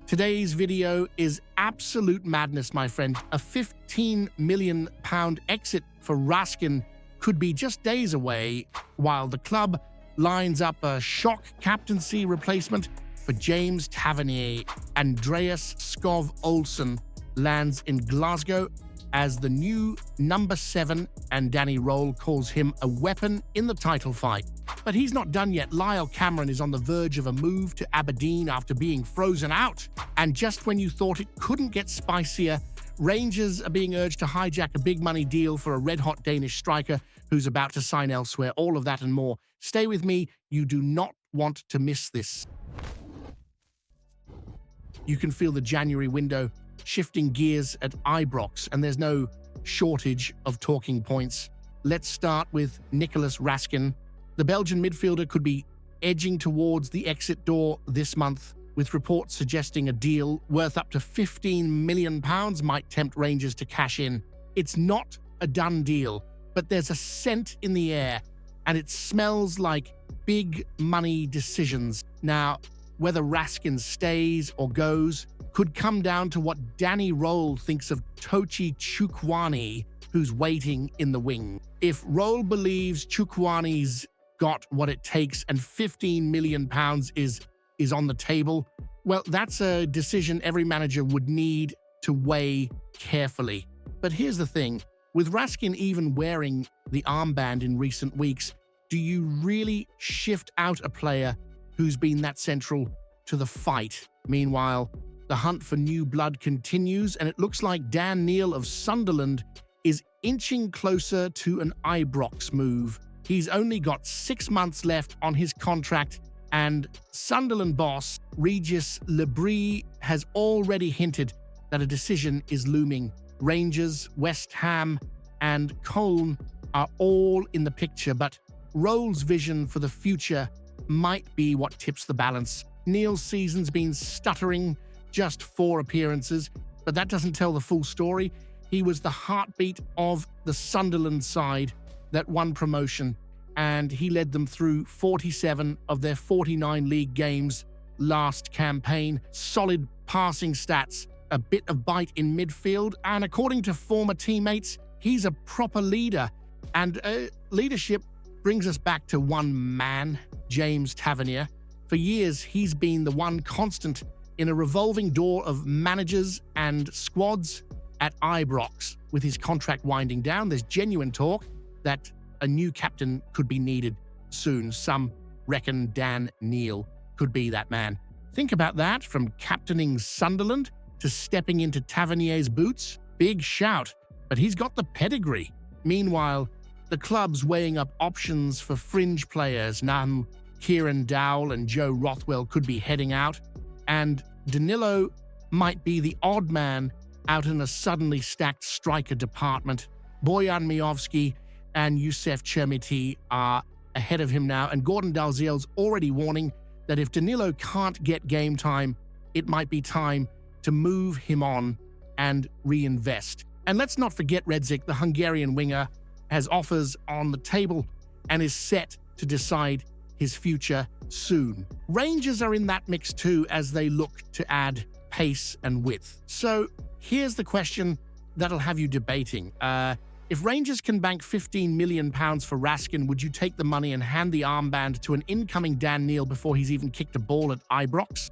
Today's video is absolute madness, my friend. A £15 million exit for Raskin could be just days away, while the club lines up a shock captaincy replacement for James Tavernier. Andreas Skov Olsen lands in Glasgow as the new number 7, and Danny Rohl calls him a weapon in the title fight. But he's not done yet. Lyall Cameron is on the verge of a move to Aberdeen after being frozen out. And just when you thought it couldn't get spicier, Rangers are being urged to hijack a big money deal for a red-hot Danish striker who's about to sign elsewhere. All of that and more. Stay with me. You do not want to miss this. You can feel the January window shifting gears at Ibrox, and there's no shortage of talking points. Let's start with Nicolas Raskin. The Belgian midfielder could be edging towards the exit door this month, with reports suggesting a deal worth up to £15 million might tempt Rangers to cash in. It's not a done deal, but there's a scent in the air, and it smells like big money decisions. Now, whether Raskin stays or goes could come down to what Danny Rohl thinks of Tochi Chukwueze, who's waiting in the wing. If Rohl believes Chukwueze's got what it takes and £15 million is on the table, well, that's a decision every manager would need to weigh carefully. But here's the thing, with Raskin even wearing the armband in recent weeks, do you really shift out a player who's been that central to the fight? Meanwhile, the hunt for new blood continues, and it looks like Danilo of Sunderland is inching closer to an Ibrox move. He's only got 6 months left on his contract, and Sunderland boss Regis Lebris has already hinted that a decision is looming. Rangers, West Ham, and Cologne are all in the picture, but Rohl's vision for the future might be what tips the balance. Neil's season's been stuttering, just 4 appearances, but that doesn't tell the full story. He was the heartbeat of the Sunderland side that won promotion, and he led them through 47 of their 49 league games last campaign. Solid passing stats, a bit of bite in midfield, and according to former teammates, he's a proper leader. And leadership brings us back to one man, James Tavernier. For years, he's been the one constant in a revolving door of managers and squads at Ibrox. With his contract winding down, there's genuine talk that a new captain could be needed soon. Some reckon Danilo could be that man. Think about that, from captaining Sunderland to stepping into Tavernier's boots. Big shout, but he's got the pedigree. Meanwhile, the club's weighing up options for fringe players. Kieran Dowell and Joe Rothwell could be heading out, and Danilo might be the odd man out in a suddenly stacked striker department. Bojan Miovski and Youssef Chermiti are ahead of him now, and Gordon Dalziel's already warning that if Danilo can't get game time, it might be time to move him on and reinvest. And let's not forget Redzik, the Hungarian winger, has offers on the table and is set to decide his future soon. Rangers are in that mix too, as they look to add pace and width. So here's the question that'll have you debating. If Rangers can bank £15 million for Raskin, would you take the money and hand the armband to an incoming Danilo before he's even kicked a ball at Ibrox?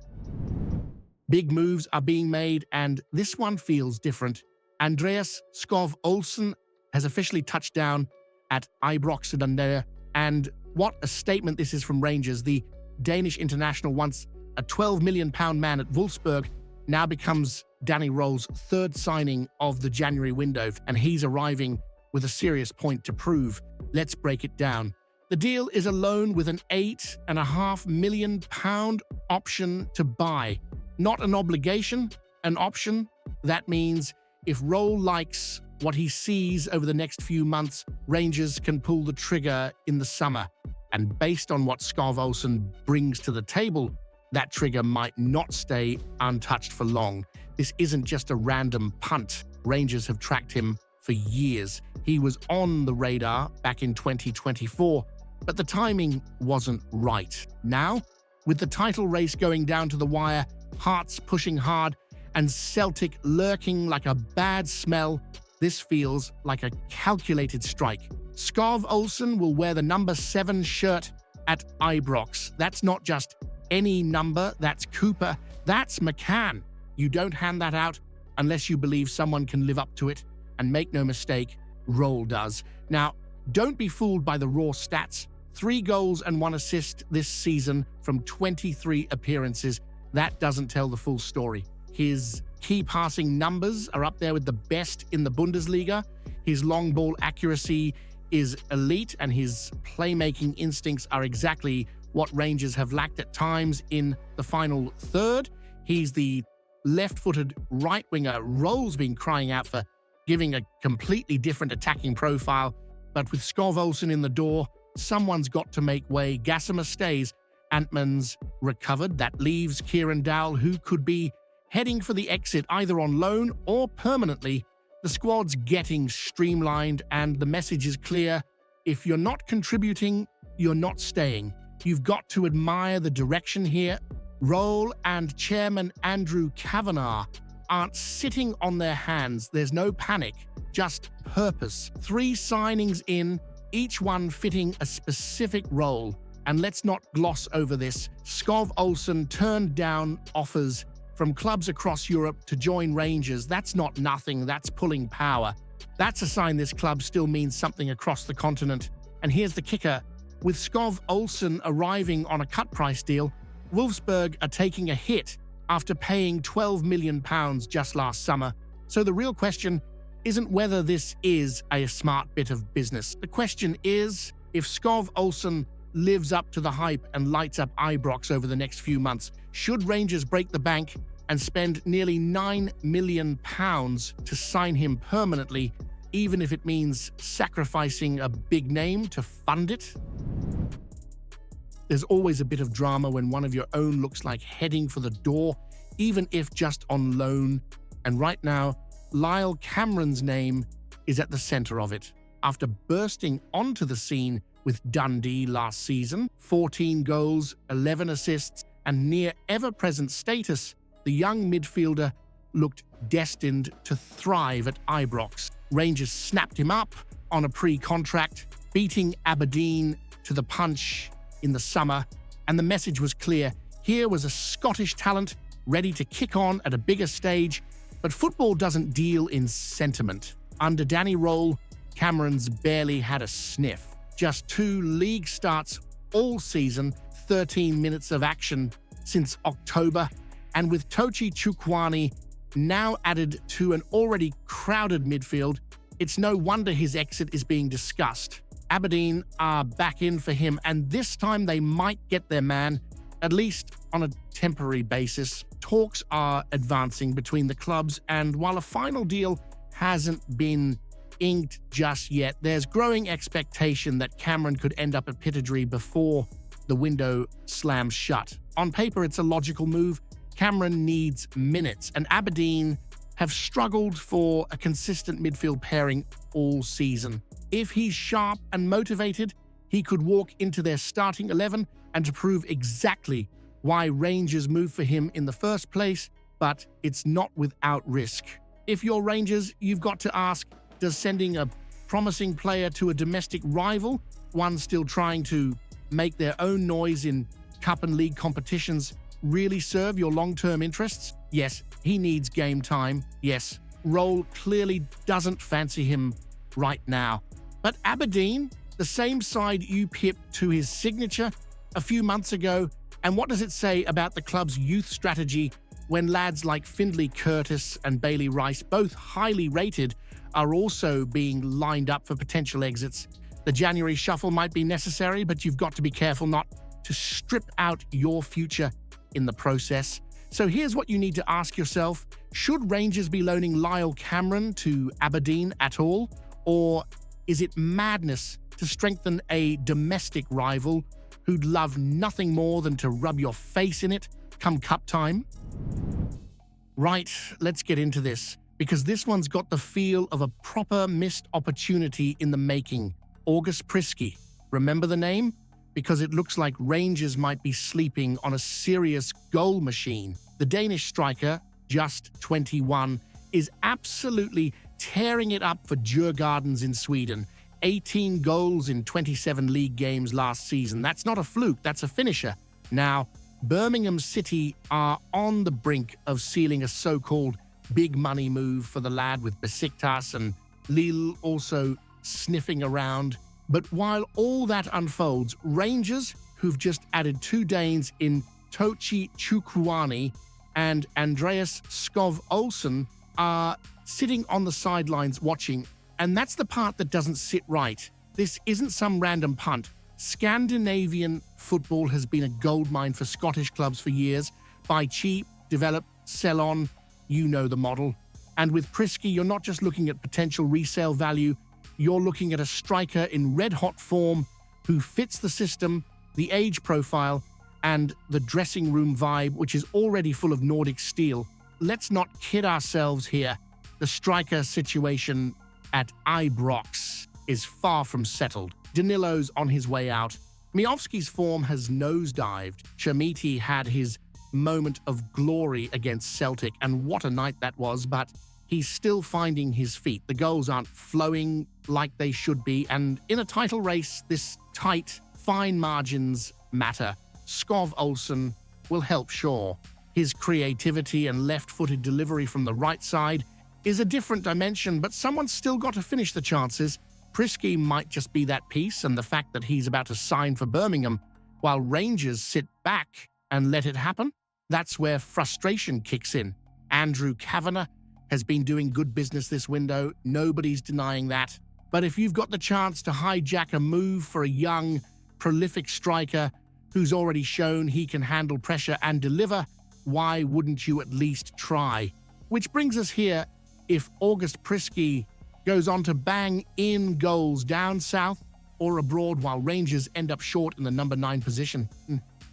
Big moves are being made, and this one feels different. Andreas Skov Olsen has officially touched down at Ibrox and what a statement this is from Rangers. The Danish international, once a £12 million man at Wolfsburg, now becomes Danny Rohl's 3rd signing of the January window, and he's arriving with a serious point to prove. Let's break it down. The deal is a loan with an £8.5 million option to buy. Not an obligation, an option. That means if Rohl likes what he sees over the next few months, Rangers can pull the trigger in the summer. And based on what Skov Olsen brings to the table, that trigger might not stay untouched for long. This isn't just a random punt. Rangers have tracked him for years. He was on the radar back in 2024, but the timing wasn't right. Now, with the title race going down to the wire, Hearts pushing hard, and Celtic lurking like a bad smell. This feels like a calculated strike. Skov Olsen will wear the number 7 shirt at Ibrox. That's not just any number, that's Cooper, that's McCann. You don't hand that out unless you believe someone can live up to it. And make no mistake, Rohl does. Now, don't be fooled by the raw stats. 3 goals and 1 assist this season from 23 appearances. That doesn't tell the full story. His key passing numbers are up there with the best in the Bundesliga. His long ball accuracy is elite, and his playmaking instincts are exactly what Rangers have lacked at times in the final third. He's the left-footed right winger Rohl's been crying out for, giving a completely different attacking profile. But with Skov Olsen in the door, someone's got to make way. Gassimer stays. Antman's recovered. That leaves Kieran Dowell, who could be heading for the exit either on loan or permanently. The squad's getting streamlined, and the message is clear. If you're not contributing, you're not staying. You've got to admire the direction here. Rohl and Chairman Andrew Kavanagh aren't sitting on their hands. There's no panic, just purpose. 3 signings in, each one fitting a specific role. And let's not gloss over this. Skov Olsen turned down offers from clubs across Europe to join Rangers. That's not nothing, that's pulling power. That's a sign this club still means something across the continent. And here's the kicker. With Skov Olsen arriving on a cut price deal, Wolfsburg are taking a hit after paying £12 million just last summer. So the real question isn't whether this is a smart bit of business. The question is, if Skov Olsen lives up to the hype and lights up Ibrox over the next few months, should Rangers break the bank and spend nearly £9 million to sign him permanently, even if it means sacrificing a big name to fund it? There's always a bit of drama when one of your own looks like heading for the door, even if just on loan. And right now, Lyall Cameron's name is at the center of it. After bursting onto the scene with Dundee last season, 14 goals, 11 assists, and near ever-present status, the young midfielder looked destined to thrive at Ibrox. Rangers snapped him up on a pre-contract, beating Aberdeen to the punch in the summer, and the message was clear. Here was a Scottish talent ready to kick on at a bigger stage, but football doesn't deal in sentiment. Under Danny Rohl, Cameron's barely had a sniff. Just 2 league starts all season, 13 minutes of action since October, and with Tochi Chukwani now added to an already crowded midfield, it's no wonder his exit is being discussed. Aberdeen are back in for him, and this time they might get their man, at least on a temporary basis. Talks are advancing between the clubs, and while a final deal hasn't been inked just yet, there's growing expectation that Cameron could end up at Pittodrie before the window slams shut. On paper, it's a logical move. Cameron needs minutes, and Aberdeen have struggled for a consistent midfield pairing all season. If he's sharp and motivated, he could walk into their starting 11 and to prove exactly why Rangers moved for him in the first place, but it's not without risk. If you're Rangers, you've got to ask, does sending a promising player to a domestic rival, one still trying to make their own noise in cup and league competitions, really serve your long-term interests? Yes, he needs game time. Yes, Rohl clearly doesn't fancy him right now. But Aberdeen, the same side you pipped to his signature a few months ago, and what does it say about the club's youth strategy when lads like Findlay Curtis and Bailey Rice, both highly rated, are also being lined up for potential exits? The January shuffle might be necessary, but you've got to be careful not to strip out your future in the process. So here's what you need to ask yourself. Should Rangers be loaning Lyall Cameron to Aberdeen at all? Or is it madness to strengthen a domestic rival who'd love nothing more than to rub your face in it come cup time? Right, let's get into this, because this one's got the feel of a proper missed opportunity in the making. August PRISKE. Remember the name? Because it looks like Rangers might be sleeping on a serious goal machine. The Danish striker, just 21, is absolutely tearing it up for Djurgårdens in Sweden. 18 goals in 27 league games last season. That's not a fluke, that's a finisher. Now, Birmingham City are on the brink of sealing a so-called big money move for the lad, with Besiktas and Lyall also sniffing around. But while all that unfolds, Rangers, who've just added 2 Danes in Tochi Chukwuani and Andreas Skov Olsen, are sitting on the sidelines watching. And that's the part that doesn't sit right. This isn't some random punt. Scandinavian football has been a goldmine for Scottish clubs for years. Buy cheap, develop, sell on. You know the model. And with PRISKE, you're not just looking at potential resale value, you're looking at a striker in red-hot form who fits the system, the age profile, and the dressing room vibe, which is already full of Nordic steel. Let's not kid ourselves here. The striker situation at Ibrox is far from settled. Danilo's on his way out. Miovski's form has nosedived. Chermiti had his moment of glory against Celtic, and what a night that was, but he's still finding his feet. The goals aren't flowing like they should be, and in a title race, this tight, fine margins matter. Skov Olsen will help sure. His creativity and left-footed delivery from the right side is a different dimension, but someone's still got to finish the chances. PRISKE might just be that piece, and the fact that he's about to sign for Birmingham, while Rangers sit back and let it happen, that's where frustration kicks in. Andrew Kavanagh has been doing good business this window, nobody's denying that. But if you've got the chance to hijack a move for a young, prolific striker who's already shown he can handle pressure and deliver, why wouldn't you at least try? Which brings us here. If August PRISKE goes on to bang in goals down south or abroad while Rangers end up short in the number 9 position,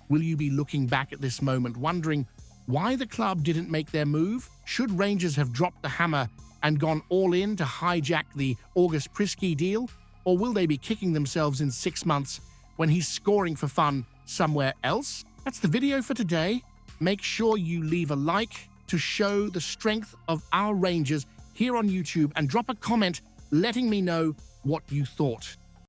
will you be looking back at this moment wondering why the club didn't make their move? Should Rangers have dropped the hammer and gone all in to hijack the August PRISKE deal? Or will they be kicking themselves in 6 months when he's scoring for fun somewhere else? That's the video for today. Make sure you leave a like to show the strength of our Rangers here on YouTube, and drop a comment letting me know what you thought.